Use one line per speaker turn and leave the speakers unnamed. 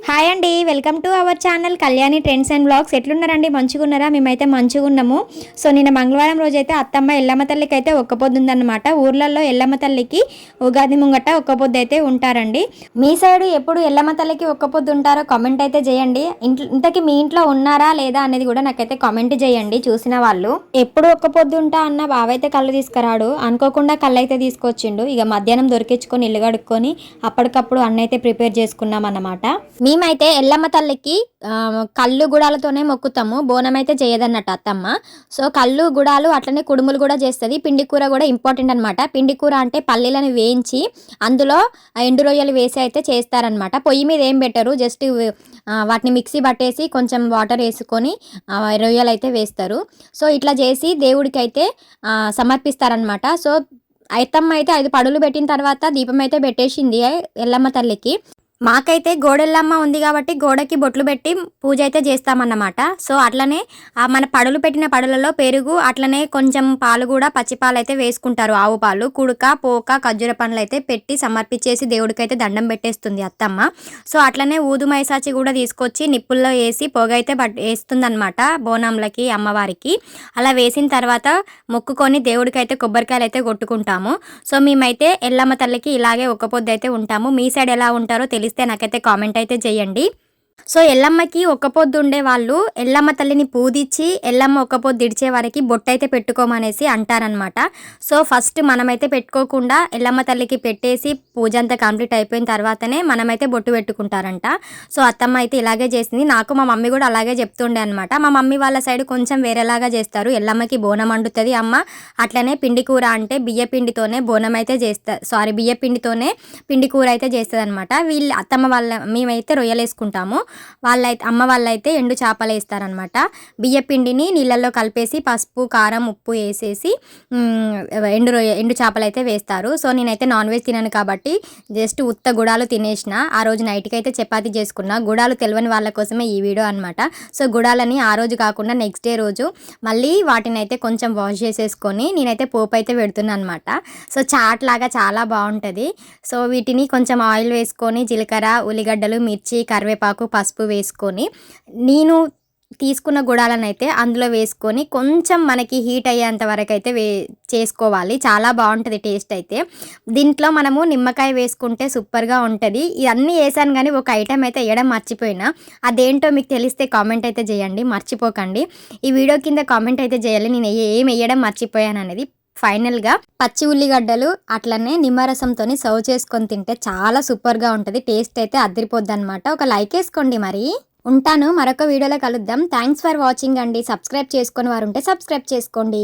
Hi అండి, welcome to our channel Kalyani trends and blogs. ఎట్లున్నారండి? మంచిగున్నారా? మేమైతే మంచిగున్నాము. సో నిన్న మంగళవారం రోజైతే అత్తమ్మ ఎల్లమ్మ తల్లికి అయితే ఒక్క పొద్దు ఉందన్నమాట. ఊర్లలో ఎల్లమ్మ తల్లికి ఉగాది ముంగట ఒక్క పొద్దు అయితే ఉంటారండి. మీ సైడ్ ఎప్పుడు ఎల్లమ్మ తల్లికి ఒక్క పొద్దు ఉంటారో కామెంట్ అయితే చేయండి. ఇంతకీ మీ ఇంట్లో ఉన్నారా లేదా అనేది కూడా నాకైతే కామెంట్ చేయండి. చూసిన వాళ్ళు ఎప్పుడు ఒక్క పొద్దు ఉంటా అన్న బావైతే కళ్ళు తీసుకురాడు, అనుకోకుండా కళ్ళు అయితే తీసుకొచ్చిండు. ఇక మధ్యాహ్నం దొరికించుకొని ఇల్లు కడుక్కొని అప్పటికప్పుడు అన్న అయితే ప్రిపేర్ చేసుకున్నాం అన్నమాట. మేమైతే ఎల్లమ్మ తల్లికి కళ్ళు గుడాలతోనే మొక్కుతాము. బోనం అయితే చేయదన్నట్టు అత్తమ్మ. సో కళ్ళు గుడాలు అట్లనే కుడుములు కూడా చేస్తుంది. పిండి కూర కూడా ఇంపార్టెంట్ అనమాట. పిండి కూర అంటే పల్లీలను వేయించి అందులో ఎండు రొయ్యలు వేసి అయితే చేస్తారనమాట. పొయ్యి మీద ఏం పెట్టరు, జస్ట్ వాటిని మిక్సీ పట్టేసి కొంచెం వాటర్ వేసుకొని రొయ్యలు అయితే వేస్తారు. సో ఇట్లా చేసి దేవుడికి అయితే సమర్పిస్తారనమాట. సో అత్తమ్మ అయితే 5 పడులు పెట్టిన తర్వాత దీపం అయితే పెట్టేసింది ఎల్లమ్మ తల్లికి. మాకైతే గోడెల్లమ్మ ఉంది కాబట్టి గోడకి బొట్లు పెట్టి పూజ అయితే చేస్తామన్నమాట. సో అట్లనే మన పడులు పెట్టిన పడులలో పెరుగు అట్లనే కొంచెం పాలు కూడా పచ్చిపాలు అయితే వేసుకుంటారు. ఆవు పాలు, కుడుక, పోక, ఖర్జూర పండ్లు అయితే పెట్టి సమర్పించేసి దేవుడికి అయితే దండం పెట్టేస్తుంది అత్తమ్మ. సో అట్లనే ఊదు మైసాచి కూడా తీసుకొచ్చి నిప్పుల్లో వేసి పొగ అయితే వేస్తుంది అనమాట బోనంలకి అమ్మవారికి. అలా వేసిన తర్వాత మొక్కుకొని దేవుడికి అయితే కొబ్బరికాయలు అయితే కొట్టుకుంటాము. సో మేమైతే ఎల్లమ్మ తల్లికి ఇలాగే ఒక్క పొద్దు అయితే ఉంటాము. మీ సైడ్ ఎలా ఉంటారో తెలిస్తే నాకైతే కామెంట్ అయితే చేయండి. సో ఎల్లమ్మకి ఒక్క పొద్దు ఉండే వాళ్ళు ఎల్లమ్మ తల్లిని పూజించి ఎల్లమ్మ ఒక్క పొద్దు ఇడిచే వారికి బొట్టు అయితే పెట్టుకోమనేసి అంటారనమాట. సో ఫస్ట్ మనమైతే పెట్టుకోకుండా ఎల్లమ్మ తల్లికి పెట్టేసి పూజ అంతా కంప్లీట్ అయిపోయిన తర్వాతనే మనమైతే బొట్టు పెట్టుకుంటారంట. సో అత్తమ్మ అయితే ఇలాగే చేసింది. నాకు మా మమ్మీ కూడా అలాగే చెప్తుండే అనమాట. మా మమ్మీ వాళ్ళ సైడ్ కొంచెం వేరేలాగా చేస్తారు. ఎల్లమ్మకి బోనం వండుతుంది అమ్మ. అట్లనే పిండి కూర అంటే బియ్య పిండితోనే బోనం అయితే బియ్య పిండితోనే పిండి కూర అయితే చేస్తుంది అనమాట. వీళ్ళు అత్తమ్మ వాళ్ళ మేమైతే రొయ్యలు వేసుకుంటాము. వాళ్ళైతే అమ్మ వాళ్ళైతే ఎండు చేపలు వేస్తారనమాట. బియ్య పిండిని నీళ్ళల్లో కలిపేసి పసుపు, కారం, ఉప్పు వేసేసి ఎండు చేపలు అయితే వేస్తారు. సో నేనైతే నాన్ వెజ్ తినను కాబట్టి జస్ట్ ఉత్త గుడాలు తినేసిన. ఆ రోజు నైట్కి అయితే చపాతీ చేసుకున్నా. గుడాలు తెలియని వాళ్ళ కోసమే ఈ వీడియో అనమాట. సో గుడాలని ఆ రోజు కాకుండా నెక్స్ట్ డే రోజు మళ్ళీ వాటిని అయితే కొంచెం వాష్ చేసేసుకొని నేనైతే పోపు అయితే పెడుతున్నాను అనమాట. సో చాట్ లాగా చాలా బాగుంటుంది. సో వీటిని కొంచెం ఆయిల్ వేసుకొని జీలకర్ర, ఉల్లిగడ్డలు, మిర్చి, కరివేపాకు, పసుపు వేసుకొని నేను తీసుకున్న గుడాలను అయితే అందులో వేసుకొని కొంచెం మనకి హీట్ అయ్యేంత వరకు అయితే చేసుకోవాలి. చాలా బాగుంటుంది టేస్ట్ అయితే. దీంట్లో మనము నిమ్మకాయ వేసుకుంటే సూపర్గా ఉంటుంది. ఇవన్నీ వేసాను కానీ ఒక ఐటెం అయితే వేయడం మర్చిపోయినా. అదేంటో మీకు తెలిస్తే కామెంట్ అయితే చేయండి, మర్చిపోకండి. ఈ వీడియో కింద కామెంట్ అయితే చేయాలి నేను ఏం వేయడం మర్చిపోయాను అనేది. ఫైనల్గా పచ్చి ఉల్లిగడ్డలు అట్లనే నిమ్మరసంతో సర్వ్ చేసుకొని తింటే చాలా సూపర్గా ఉంటుంది. టేస్ట్ అయితే అదిరిపోద్ది అనమాట. ఒక లైక్ వేసుకోండి. మరి ఉంటాను, మరొక వీడియోలో కలుద్దాం. థ్యాంక్స్ ఫర్ వాచింగ్ అండి. సబ్స్క్రైబ్ చేసుకొని వారు ఉంటే సబ్స్క్రైబ్ చేసుకోండి.